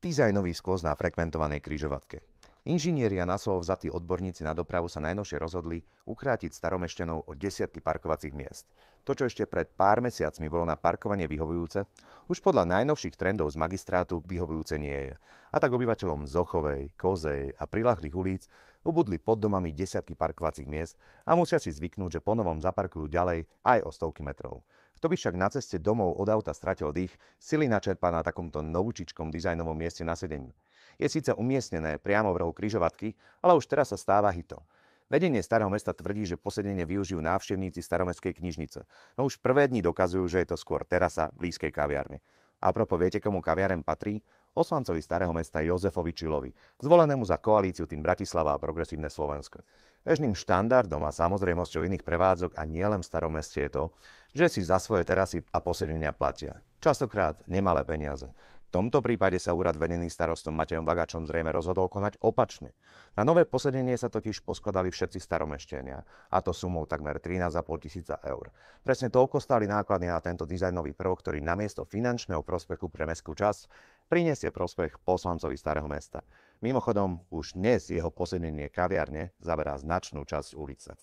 Dizajnový skvost na frekventovanej križovatke. Inžinieri a naslovo vzatí odborníci na dopravu sa najnovšie rozhodli ukrátiť Staromešťanov o desiatky parkovacích miest. To, čo ešte pred pár mesiacmi bolo na parkovanie vyhovujúce, už podľa najnovších trendov z magistrátu vyhovujúce nie je. A tak obyvateľom Zochovej, Kozej a priľahlých ulic ubudli pod domami desiatky parkovacích miest a musia si zvyknúť, že ponovom zaparkujú ďalej aj o stovky metrov. Kto by však na ceste domov od auta stratil dých, sily načerpá na takomto novúčičkom dizajnovom mieste na sedení. Je síce umiestnené priamo v rohu križovatky, ale už teraz sa stáva hitom. Vedenie Starého mesta tvrdí, že posedenie využijú návštevníci Staromestskej knižnice, no už prvé dni dokazujú, že je to skôr terasa blízkej kaviarne. A propos, viete, komu kaviareň patrí? Poslancovi Starého mesta Jozefovi Čilovi, zvolenému za koalíciu Tým Bratislava a Progresívne Slovensko. Bežným štandardom a samozrejmosťou iných prevádzok a nielen v Starom meste je to, že si za svoje terasy a posedenia platia. Častokrát nemalé peniaze. V tomto prípade sa úrad vedený starostom Matejom Vagačom zrejme rozhodol konať opačne. Na nové posedenie sa totiž poskladali všetci staromešťania, a to sumou takmer 13 500 eur. Presne toľko stáli náklady na tento dizajnový prvok, ktorý namiesto finančného prospechu pre mestskú časť prinesie prospech poslancovi Starého mesta. Mimochodom, už dnes jeho posedenie kaviarne zaberá značnú časť ulice.